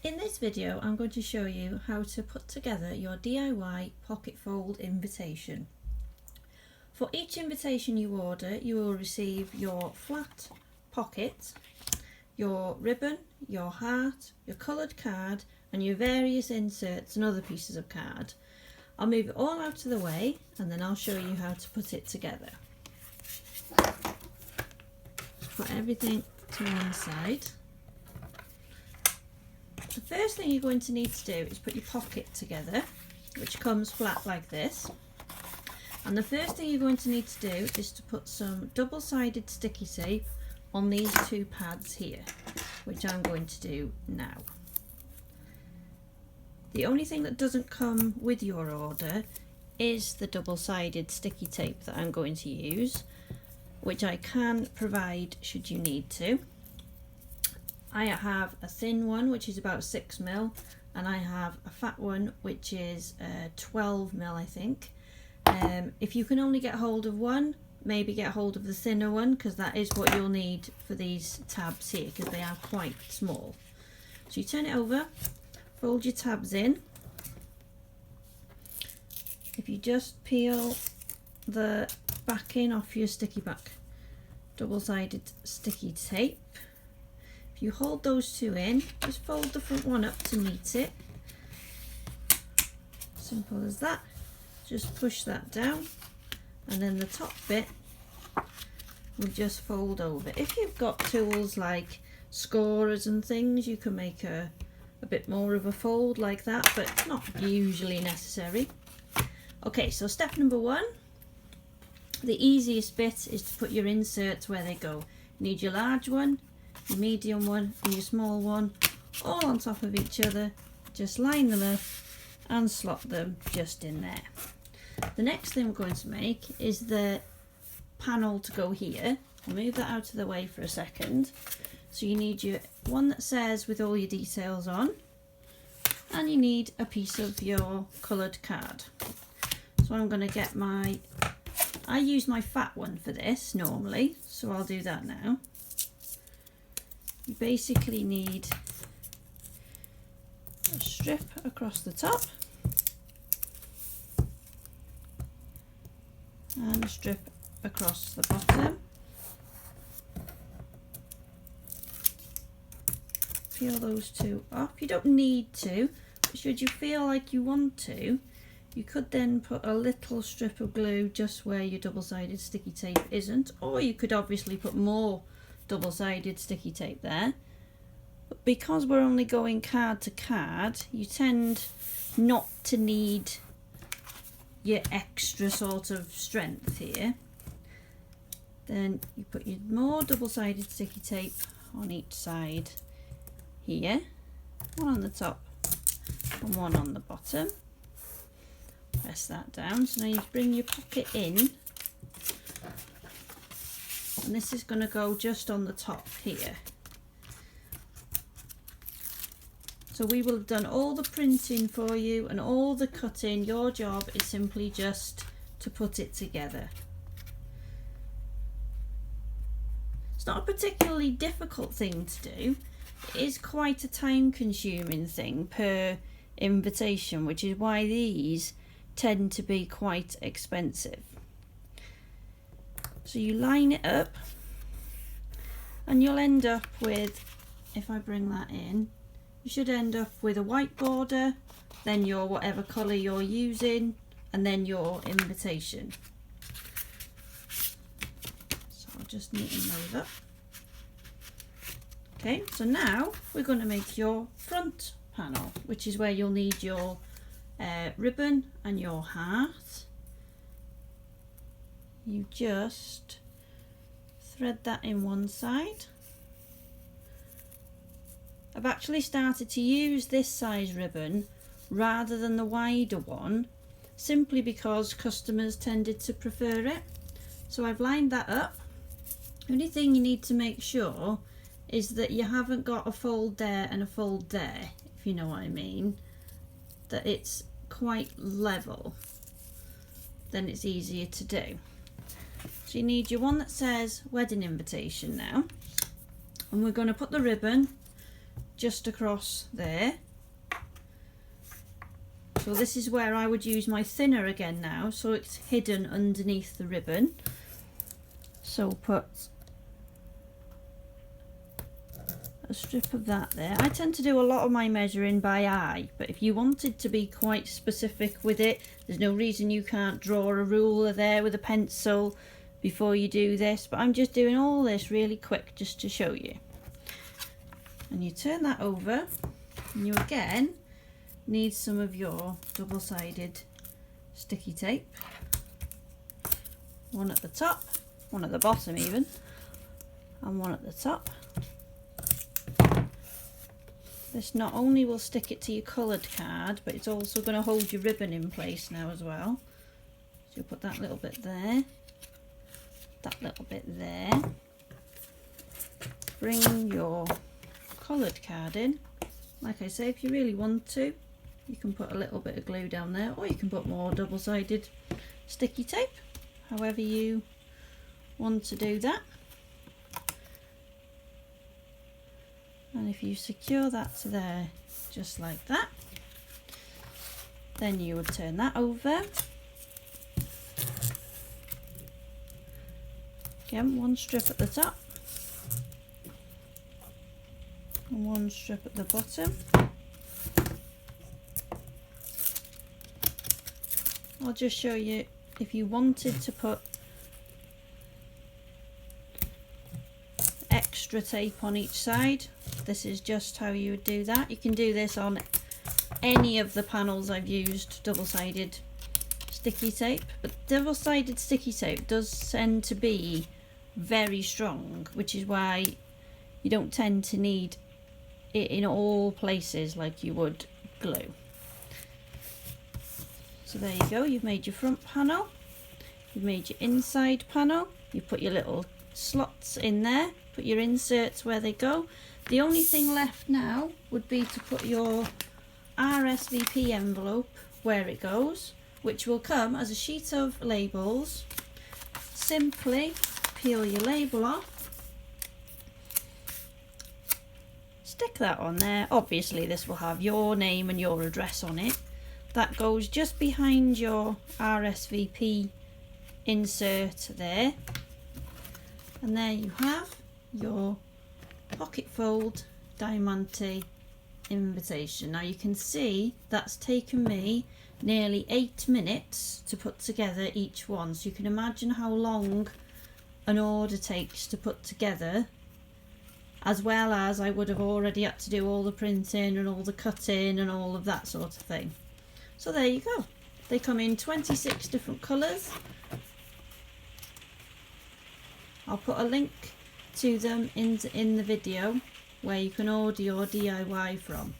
In this video I'm going to show you how to put together your DIY pocket fold invitation. For each invitation you order, you will receive your flat pocket, your ribbon, your heart, your coloured card and your various inserts and other pieces of card. I'll move it all out of the way and then I'll show you how to put it together. Put everything to one side. The first thing you're going to need to do is put your pocket together, which comes flat like this. And the first thing you're going to need to do is to put some double-sided sticky tape on these two pads here, which I'm going to do now. The only thing that doesn't come with your order is the double-sided sticky tape that I'm going to use, which I can provide should you need to. I have a thin one which is about 6mm and I have a fat one which is 12mm I think. If you can only get hold of one, maybe get hold of the thinner one, because that is what you'll need for these tabs here because they are quite small. So you turn it over, fold your tabs in. If you just peel the backing off your sticky back double-sided sticky tape, if you hold those two in, just fold the front one up to meet it. Simple as that. Just push that down and then the top bit will just fold over. If you've got tools like scorers and things, you can make a bit more of a fold like that, but it's not usually necessary. Okay, so step number one, the easiest bit is to put your inserts where they go. You need your large one, your medium one and your small one all on top of each other. Just line them up and slot them just in there. The next thing we're going to make is the panel to go here. I'll move that out of the way for a second. So you need your one that says with all your details on, and you need a piece of your coloured card. So I'm going to get I use my fat one for this normally, so I'll do that now. You basically need a strip across the top and a strip across the bottom. Peel those two off. You don't need to, but should you feel like you want to, you could then put a little strip of glue just where your double-sided sticky tape isn't, or you could obviously put more double-sided sticky tape there. But because we're only going card to card, you tend not to need your extra sort of strength here. Then you put your more double-sided sticky tape on each side here, one on the top and one on the bottom. Press that down. So now you bring your pocket in, and this is going to go just on the top here. So we will have done all the printing for you and all the cutting. Your job is simply just to put it together. It's not a particularly difficult thing to do. It is quite a time-consuming thing per invitation, which is why these tend to be quite expensive. So you line it up and you'll end up with, if I bring that in, you should end up with a white border, then your whatever colour you're using, and then your invitation. So I'll just neaten those up. Okay, so now we're going to make your front panel, which is where you'll need your ribbon and your heart. You just thread that in one side. I've actually started to use this size ribbon rather than the wider one, simply because customers tended to prefer it. So I've lined that up. The only thing you need to make sure is that you haven't got a fold there and a fold there, if you know what I mean, that it's quite level, then it's easier to do. So you need your one that says wedding invitation now, and we're going to put the ribbon just across there. So this is where I would use my thinner again now, so it's hidden underneath the ribbon. So put a strip of that there. I tend to do a lot of my measuring by eye, but if you wanted to be quite specific with it, there's no reason you can't draw a ruler there with a pencil before you do this, but I'm just doing all this really quick just to show you. And you turn that over, and you again need some of your double-sided sticky tape. One at the top, one at the bottom even, and one at the top. This not only will stick it to your coloured card, but it's also going to hold your ribbon in place now as well. So you'll put that little bit there, that little bit there. Bring your coloured card in. Like I say, if you really want to, you can put a little bit of glue down there, or you can put more double-sided sticky tape, however you want to do that. And if you secure that to there just like that, then you would turn that over. Again, one strip at the top and one strip at the bottom. I'll just show you if you wanted to put extra tape on each side. This is just how you would do that. You can do this on any of the panels I've used double-sided sticky tape, but double-sided sticky tape does tend to be very strong, which is why you don't tend to need it in all places like you would glue. So there you go, you've made your front panel, you've made your inside panel, you put your little slots in there, put your inserts where they go. The only thing left now would be to put your RSVP envelope where it goes, which will come as a sheet of labels. Simply peel your label off, stick that on there. Obviously this will have your name and your address on it. That goes just behind your RSVP insert there, and there you have your pocket fold diamante invitation. Now you can see that's taken me nearly 8 minutes to put together each one, so you can imagine how long an order takes to put together, as well as I would have already had to do all the printing and all the cutting and all of that sort of thing. So there you go, they come in 26 different colours. I'll put a link to them in the video where you can order your DIY from.